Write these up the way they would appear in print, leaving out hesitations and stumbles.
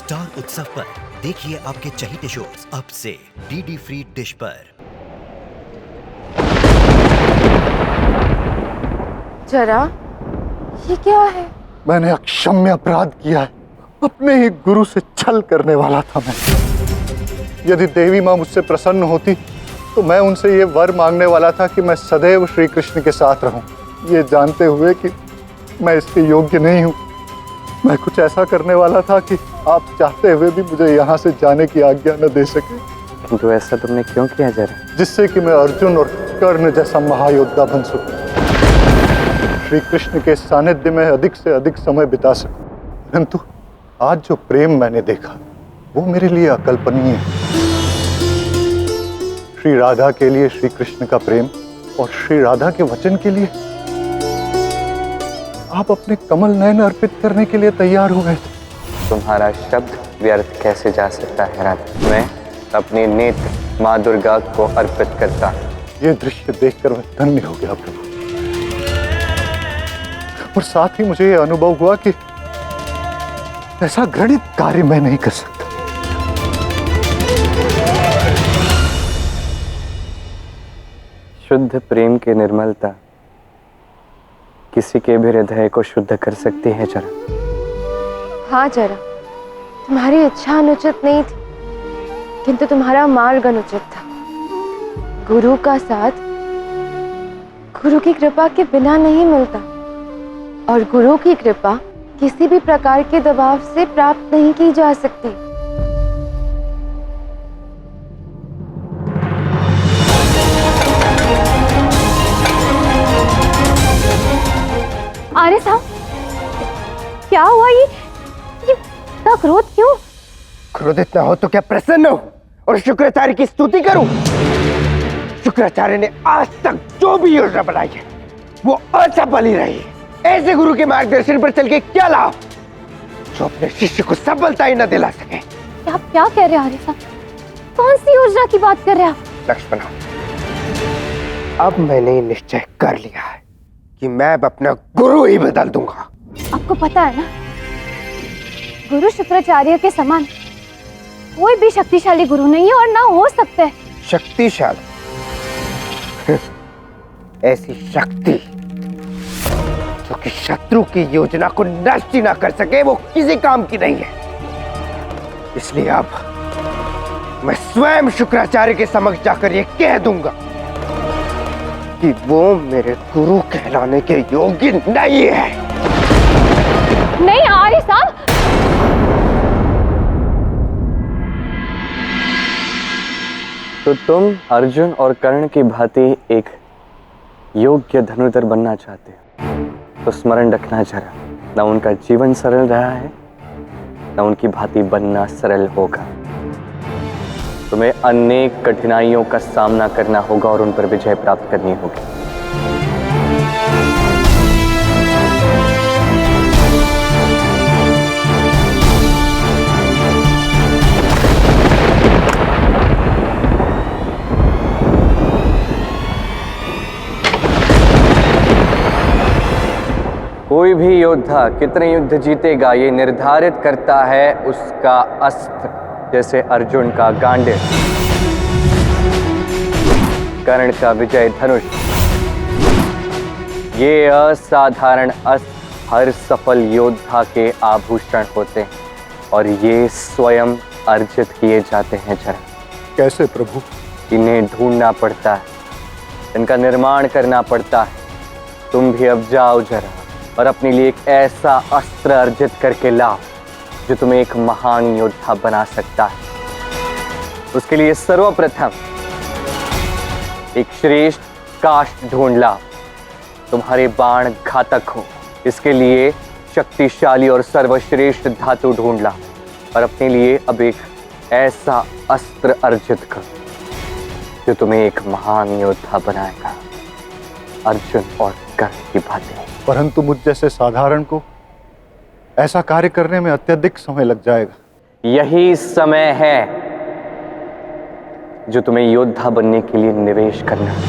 Star उत्सव पर देखिए आपके चहीते शोज अब से डीडी फ्री डिश पर। जरा ये क्या है? मैंने अक्षम्य अपराध किया है। अपने ही गुरु से छल करने वाला था मैं। यदि देवी माँ मुझसे प्रसन्न होती तो मैं उनसे ये वर मांगने वाला था कि मैं सदैव श्री कृष्ण के साथ रहूं, ये जानते हुए कि मैं इसके योग्य नहीं हूं। मैं कुछ ऐसा करने वाला था कि आप चाहते हुए भी मुझे यहाँ से जाने की आज्ञा न दे सके। किंतु ऐसा तुमने क्यों किया जरा? जिससे कि मैं अर्जुन और कर्ण जैसा महायोद्धा बन सकूं, श्री कृष्ण के सानिध्य में अधिक से अधिक समय बिता सकूं। परंतु आज जो प्रेम मैंने देखा वो मेरे लिए अकल्पनीय है। श्री राधा के लिए श्री कृष्ण का प्रेम और श्री राधा के वचन के लिए आप अपने कमल नयन अर्पित करने के लिए तैयार हो गए थे। तुम्हारा शब्द व्यर्थ कैसे जा सकता है राधा? मैं अपने नेत्र माँ दुर्गा को अर्पित करता हूँ। ये दृश्य देखकर मैं धन्य हो गया प्रभु। और साथ ही मुझे यह अनुभव हुआ कि ऐसा घृणित कार्य मैं नहीं कर सकता। शुद्ध प्रेम की निर्मलता किसी के भी हृदय को शुद्ध कर सकती है जरा। हाँ जरा, तुम्हारी इच्छा अनुचित नहीं थी, किंतु तुम्हारा मार्ग अनुचित था। गुरु का साथ गुरु की कृपा के बिना नहीं मिलता, और गुरु की कृपा किसी भी प्रकार के दबाव से प्राप्त नहीं की जा सकती। आर्य साहब, क्या हुआ? ये इतना क्रोध क्यों? क्रोधित न हो तो क्या प्रसन्न हो और शुक्राचार्य की स्तुति करूं? शुक्राचार्य ने आज तक जो भी योजना बनाई है वो असफल ही रही है। ऐसे गुरु के मार्गदर्शन पर चल के क्या लाभ जो अपने शिष्य को सफलता ही न दिला सके। आप क्या कह रहे हैं आर्य साहब? कौन सी योजना की बात कर रहे हैं आप? लक्ष्मण, अब मैंने निश्चय कर लिया है कि मैं अब अपना गुरु ही बदल दूंगा। आपको पता है ना, गुरु शुक्राचार्य के समान कोई भी शक्तिशाली गुरु नहीं है और ना हो सकता है। शक्तिशाली? ऐसी शक्ति जो कि शत्रु की योजना को नष्ट ही ना कर सके वो किसी काम की नहीं है। इसलिए अब मैं स्वयं शुक्राचार्य के समक्ष जाकर ये कह दूंगा कि वो मेरे गुरु कहलाने के योग्य नहीं है। नहीं आर्य साहब, तो तुम अर्जुन और कर्ण की भांति एक योग्य धनुर्धर बनना चाहते हो, तो स्मरण रखना जरा, न उनका जीवन सरल रहा है न उनकी भांति बनना सरल होगा। तुम्हें अनेक कठिनाइयों का सामना करना होगा और उन पर विजय प्राप्त करनी होगी। कोई भी योद्धा कितने युद्ध जीतेगा ये निर्धारित करता है उसका अस्त्र। जैसे अर्जुन का गांडीव, कर्ण का विजय धनुष, ये असाधारण अस्त्र हर सफल योद्धा के आभूषण होते हैं और ये स्वयं अर्जित किए जाते हैं जरा। कैसे प्रभु? इन्हें ढूंढना पड़ता है, इनका निर्माण करना पड़ता है। तुम भी अब जाओ जरा और अपने लिए एक ऐसा अस्त्र अर्जित करके लाओ जो तुम्हें एक महान योद्धा बना सकता है। उसके लिए सर्वप्रथम एक श्रेष्ठ काष्ठ ढूंढ लाओ। तुम्हारे बाण घातक हो, इसके लिए शक्तिशाली और सर्वश्रेष्ठ धातु ढूंढ लाओ और अपने लिए अब एक ऐसा अस्त्र अर्जित करो जो तुम्हें एक महान योद्धा बनाएगा, अर्जुन और कर्ण की भांति। परंतु मुझ जैसे साधारण को ऐसा कार्य करने में अत्यधिक समय लग जाएगा। यही समय है जो तुम्हें योद्धा बनने के लिए निवेश करना है।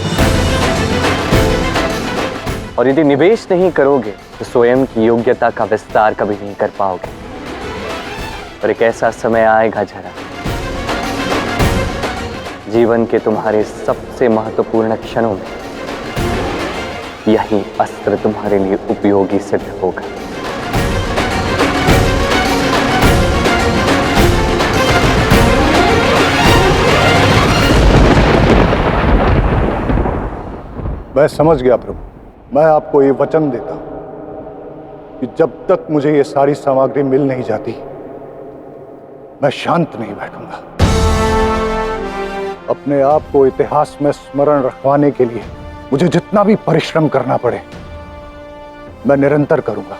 और यदि निवेश नहीं करोगे तो स्वयं की योग्यता का विस्तार कभी नहीं कर पाओगे। और एक ऐसा समय आएगा जरा, जीवन के तुम्हारे सबसे महत्वपूर्ण क्षणों में यही अस्त्र तुम्हारे लिए उपयोगी सिद्ध होगा। मैं समझ गया प्रभु। मैं आपको ये वचन देता हूं कि जब तक मुझे ये सारी सामग्री मिल नहीं जाती मैं शांत नहीं बैठूंगा। अपने आप को इतिहास में स्मरण रखवाने के लिए मुझे जितना भी परिश्रम करना पड़े मैं निरंतर करूंगा।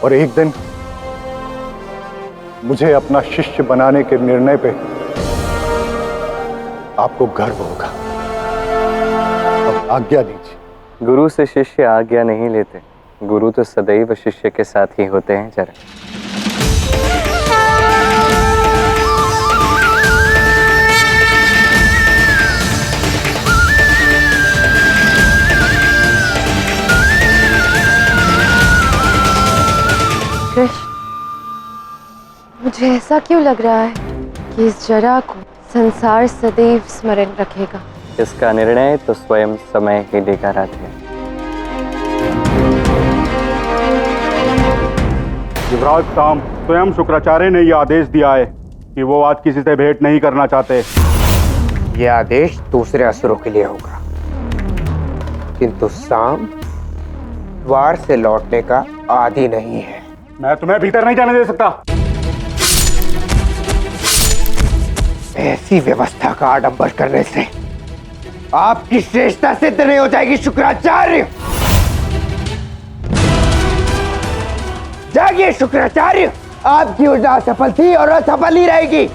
और एक दिन मुझे अपना शिष्य बनाने के निर्णय पे आपको गर्व होगा। अब आज्ञा दीजिए। गुरु से शिष्य आज्ञा नहीं लेते, गुरु तो सदैव शिष्य के साथ ही होते हैं जरा। कृष्ण, मुझे ऐसा क्यों लग रहा है कि इस जरा को संसार सदैव स्मरण रखेगा? इसका निर्णय तो स्वयं समय ही लेगा राधे। युवराज साम, स्वयं शुक्राचार्य ने यह आदेश दिया है कि वो आज किसी से भेंट नहीं करना चाहते। यह आदेश दूसरे असुरों के लिए होगा, किंतु साम द्वार से लौटने का आदि नहीं है। मैं तुम्हें भीतर नहीं जाने दे सकता। ऐसी व्यवस्था का आडंबर करने से आपकी श्रेष्ठता सिद्ध नहीं हो जाएगी शुक्राचार्य। जागिए शुक्राचार्य, आपकी योजना असफल थी और असफल ही रहेगी।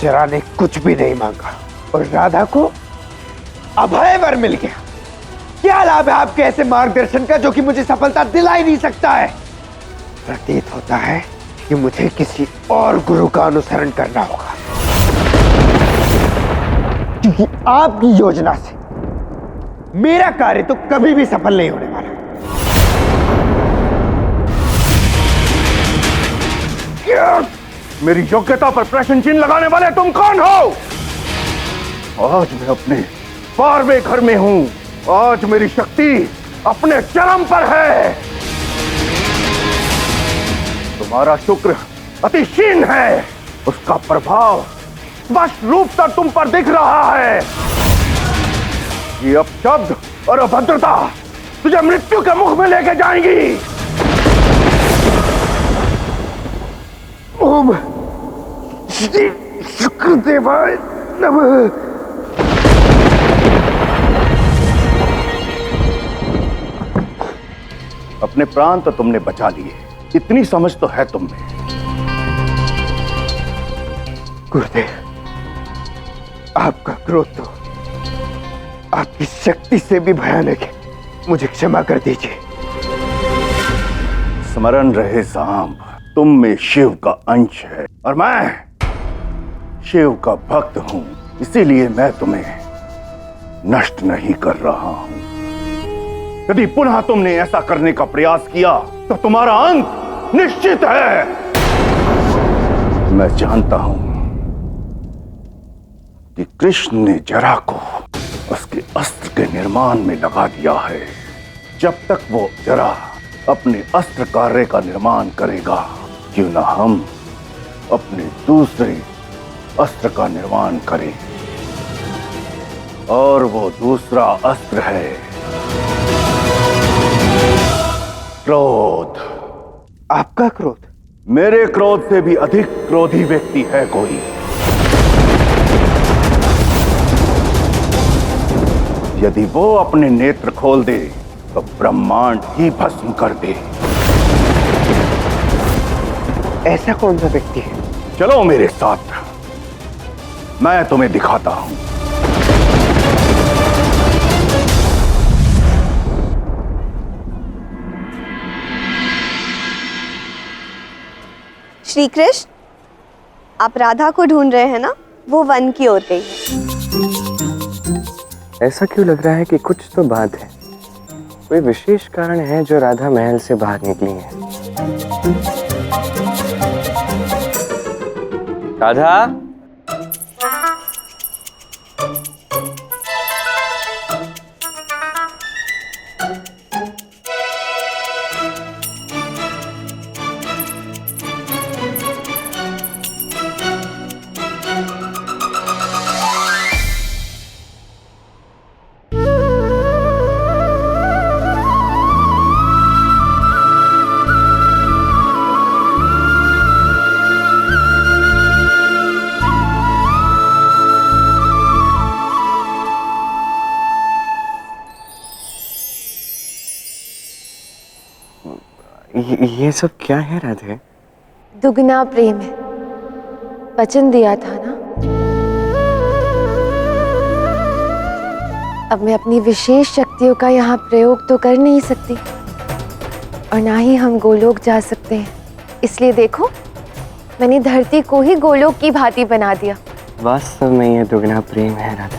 जरा ने कुछ भी नहीं मांगा और राधा को अभय वर मिल गया। क्या लाभ है आपके ऐसे मार्गदर्शन का जो कि मुझे सफलता दिला ही नहीं सकता है। प्रतीत होता है कि मुझे किसी और गुरु का अनुसरण करना होगा, क्योंकि आपकी योजना से मेरा कार्य तो कभी भी सफल नहीं होने वाला। क्या मेरी योग्यता पर प्रश्न चिन्ह लगाने वाले तुम कौन हो? आज मैं अपने 12वें घर में हूं। आज मेरी शक्ति अपने चरम पर है। तुम्हारा शुक्र अति क्षीण है, उसका प्रभाव स्पष्ट रूप से तुम पर दिख रहा है। ये अपशब्द और अभद्रता तुझे मृत्यु के मुख में लेके जाएंगी। ओम श्री शुक्रदेवाय नमः। अपने प्राण तो तुमने बचा लिए, इतनी समझ तो है तुम में। गुरुदेव, आपका क्रोध तो आपकी शक्ति से भी भयानक है, मुझे क्षमा कर दीजिए। स्मरण रहे सांब, तुम में शिव का अंश है और मैं शिव का भक्त हूं, इसीलिए मैं तुम्हें नष्ट नहीं कर रहा हूं। यदि पुनः तुमने ऐसा करने का प्रयास किया तो तुम्हारा अंत निश्चित है। मैं जानता हूं कि कृष्ण ने जरा को उसके अस्त्र के निर्माण में लगा दिया है। जब तक वो जरा अपने अस्त्र कार्य का निर्माण करेगा, क्यों ना हम अपने दूसरे अस्त्र का निर्माण करें। और वो दूसरा अस्त्र है क्रोध। आपका क्रोध? मेरे क्रोध से भी अधिक क्रोधी व्यक्ति है कोई? यदि वो अपने नेत्र खोल दे तो ब्रह्मांड ही भस्म कर दे। ऐसा कौन सा व्यक्ति है? चलो मेरे साथ, मैं तुम्हें दिखाता हूं। श्री कृष्ण, आप राधा को ढूंढ रहे हैं ना? वो वन की ओर गई है। ऐसा क्यों लग रहा है कि कुछ तो बात है, कोई विशेष कारण है जो राधा महल से बाहर निकली है। राधा, ये सब क्या है राधे? दुगना प्रेम है, वचन दिया था ना। अब मैं अपनी विशेष शक्तियों का यहाँ प्रयोग तो कर नहीं सकती और ना ही हम गोलोक जा सकते हैं। इसलिए देखो, मैंने धरती को ही गोलोक की भांति बना दिया। वास्तव में ये दुगना प्रेम है राधे।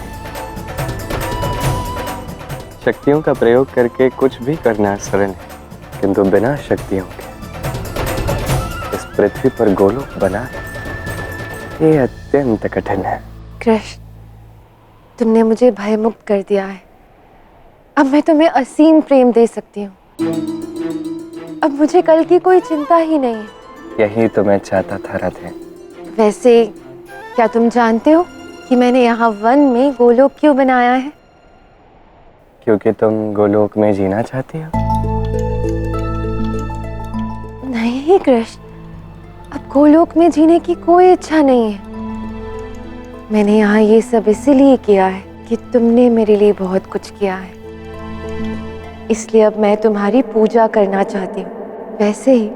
शक्तियों का प्रयोग करके कुछ भी करना सरल है, किंतु बिना शक्तियों के इस पृथ्वी पर गोलोक बना ये अत्यंत कठिन है। कृष्ण, तुमने मुझे भयमुक्त कर दिया है। अब मैं तुम्हें असीम प्रेम दे सकती हूँ। अब मुझे कल की कोई चिंता ही नहीं है। यही तो मैं चाहता था राधे। वैसे क्या तुम जानते हो कि मैंने यहाँ वन में गोलोक क्यों बनाया है? क्योंकि तुम गोलोक में जीना चाहती हो। नहीं कृष्ण, अब गोलोक में जीने की कोई इच्छा नहीं है। मैंने यहाँ ये सब इसीलिए किया है कि तुमने मेरे लिए बहुत कुछ किया है। इसलिए अब मैं तुम्हारी पूजा करना चाहती हूँ, वैसे ही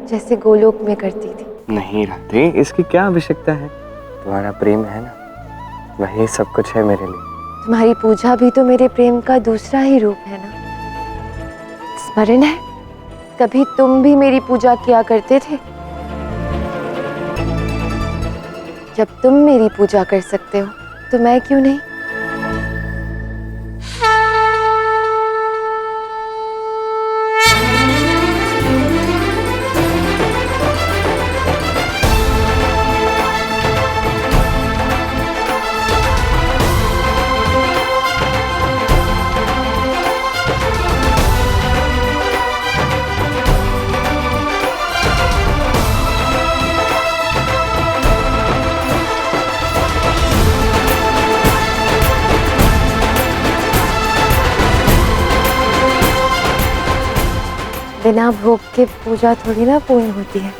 जैसे गोलोक में करती थी। नहीं राधे, इसकी क्या आवश्यकता है? तुम्हारा प्रेम है ना, वही सब कुछ है मेरे लिए। तुम्हारी पूजा भी तो मेरे प्रेम का दूसरा ही रूप है ना। स्मरण है, कभी तुम भी मेरी पूजा किया करते थे। जब तुम मेरी पूजा कर सकते हो तो मैं क्यों नहीं? बिना भोग के पूजा थोड़ी ना पूर्ण होती है।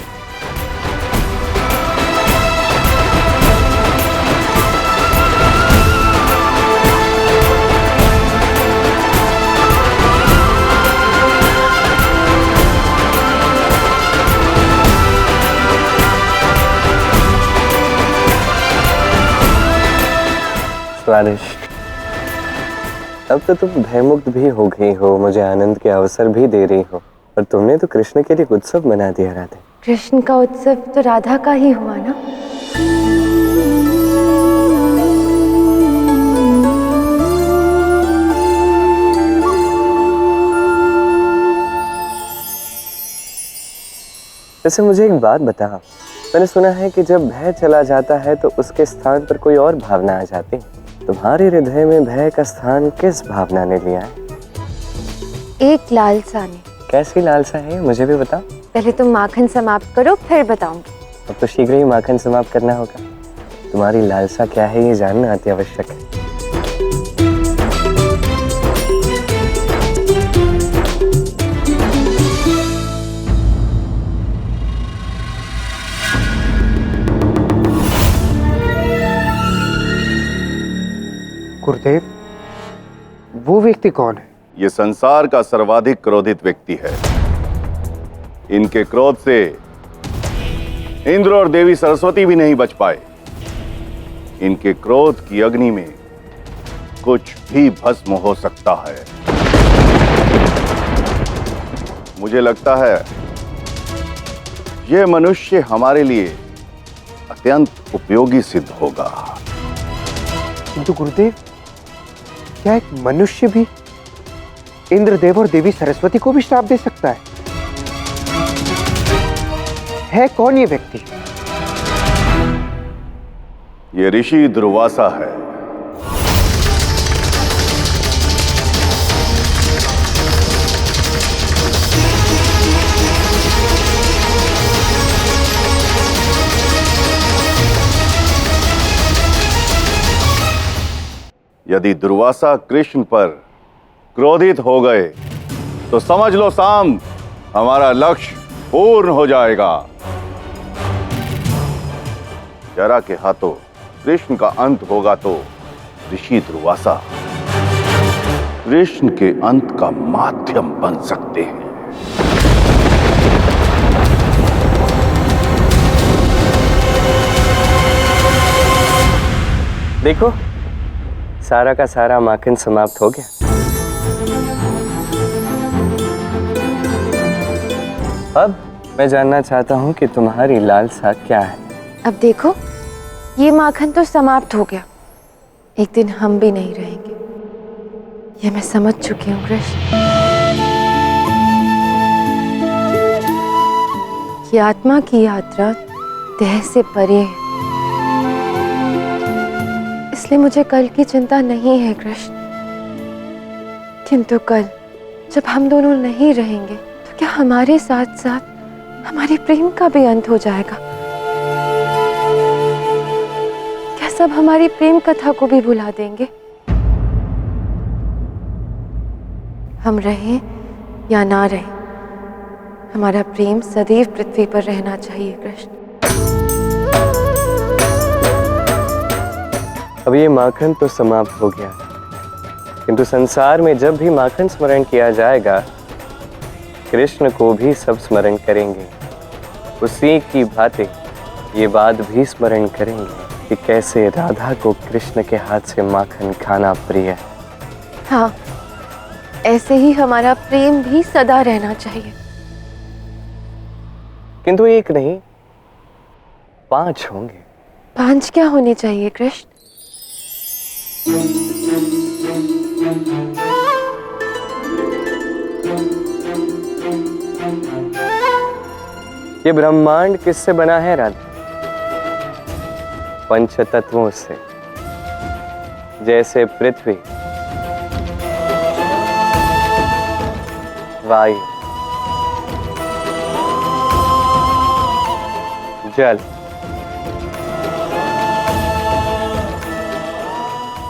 स्वादिष्ट। अब तो तुम भयमुक्त भी हो गई हो, मुझे आनंद के अवसर भी दे रही हो, और तुमने तो कृष्ण के लिए उत्सव मना दिया राधे। कृष्ण का उत्सव तो राधा का ही हुआ ना। वैसे मुझे एक बात बता, मैंने सुना है कि जब भय चला जाता है तो उसके स्थान पर कोई और भावना आ जाती है। तुम्हारे हृदय में भय का स्थान किस भावना ने लिया है? एक लालसा ने। कैसी लालसा है, मुझे भी बताओ। पहले तुम माखन समाप्त करो, फिर बताऊंगी। अब तो शीघ्र ही माखन समाप्त करना होगा। तुम्हारी लालसा क्या है ये जानना अति आवश्यक है। गुरुदेव, वो व्यक्ति कौन है? ये संसार का सर्वाधिक क्रोधित व्यक्ति है। इनके क्रोध से इंद्र और देवी सरस्वती भी नहीं बच पाए। इनके क्रोध की अग्नि में कुछ भी भस्म हो सकता है। मुझे लगता है यह मनुष्य हमारे लिए अत्यंत उपयोगी सिद्ध होगा। किंतु गुरुदेव, क्या एक मनुष्य भी इंद्रदेव और देवी सरस्वती को भी श्राप दे सकता है कौन ये व्यक्ति? ये ऋषि दुर्वासा है। यदि दुर्वासा कृष्ण पर क्रोधित हो गए तो समझ लो साम, हमारा लक्ष्य पूर्ण हो जाएगा। जरा के हाथों कृष्ण का अंत होगा तो ऋषि दुर्वासा कृष्ण के अंत का माध्यम बन सकते हैं। देखो, सारा का सारा माखन समाप्त हो गया। अब मैं जानना चाहता हूँ कि तुम्हारी लालसा क्या है। अब देखो, ये माखन तो समाप्त हो गया, एक दिन हम भी नहीं रहेंगे, ये मैं समझ चुकी हूँ कृष्ण। ये आत्मा की यात्रा देह से परे है, इसलिए मुझे कल की चिंता नहीं है कृष्ण। किंतु कल जब हम दोनों नहीं रहेंगे तो क्या हमारे साथ साथ हमारे प्रेम का भी अंत हो जाएगा? क्या सब हमारी प्रेम कथा को भी भुला देंगे? हम रहें या ना रहें, हमारा प्रेम सदैव पृथ्वी पर रहना चाहिए कृष्ण। अब ये माखन तो समाप्त हो गया, किंतु संसार में जब भी माखन स्मरण किया जाएगा, कृष्ण को भी सब स्मरण करेंगे। उसी की भांति ये बात भी स्मरण करेंगे कि कैसे राधा को कृष्ण के हाथ से माखन खाना प्रिय है। हाँ, ऐसे ही हमारा प्रेम भी सदा रहना चाहिए। किंतु एक नहीं, 5 होंगे। 5 क्या होने चाहिए कृष्ण? ये ब्रह्मांड किससे बना है राधा? 5 तत्वों से, जैसे पृथ्वी, वायु, जल,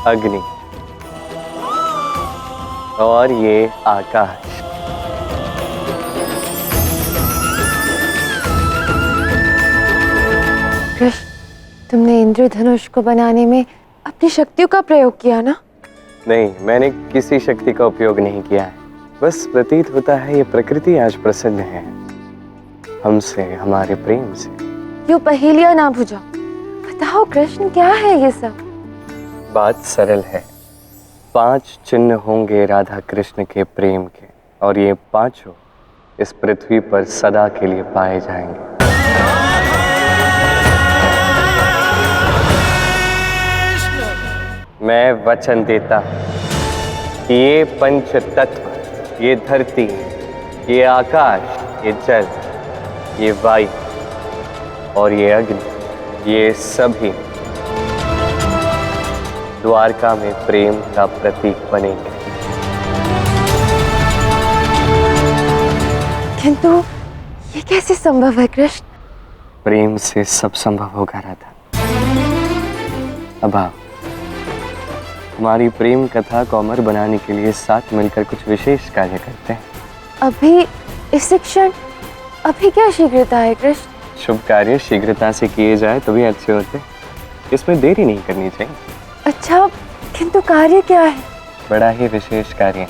अग्नि और ये आकाश। कृष्ण, तुमने इंद्रधनुष को बनाने में अपनी शक्तियों का प्रयोग किया ना? नहीं, मैंने किसी शक्ति का उपयोग नहीं किया है। बस प्रतीत होता है ये प्रकृति आज प्रसन्न है हमसे, हमारे प्रेम से। यूं पहेलियां ना बुझाओ, बताओ कृष्ण क्या है ये सब? बात सरल है। 5 चिन्ह होंगे राधा कृष्ण के प्रेम के, और ये 5 इस पृथ्वी पर सदा के लिए पाए जाएंगे। मैं वचन देता हूं कि ये 5 तत्व, ये धरती, ये आकाश, ये जल, ये वायु और ये अग्नि, ये सभी द्वारका में प्रेम का प्रतीक बनेंगे। किंतु ये कैसे संभव है कृष्ण? प्रेम से सब संभव होगा राधा। अब आओ, हमारी प्रेम कथा को अमर बनाने के लिए साथ मिलकर कुछ विशेष कार्य करते हैं। अभी इस क्षण, अभी क्या शीघ्रता है कृष्ण? शुभ कार्य शीघ्रता से किए जाए तो भी अच्छे होते, इसमें देरी नहीं करनी चाहिए। अच्छा, किंतु कार्य क्या है? बड़ा ही विशेष कार्य है।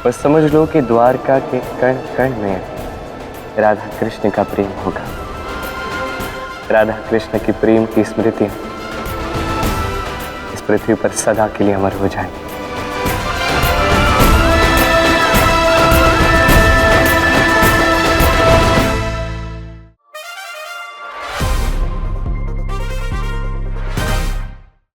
बस समझ लो कि द्वारका के कण कण में राधा कृष्ण का प्रेम होगा। राधा कृष्ण की प्रेम की स्मृति इस पृथ्वी पर सदा के लिए अमर हो जाएगी।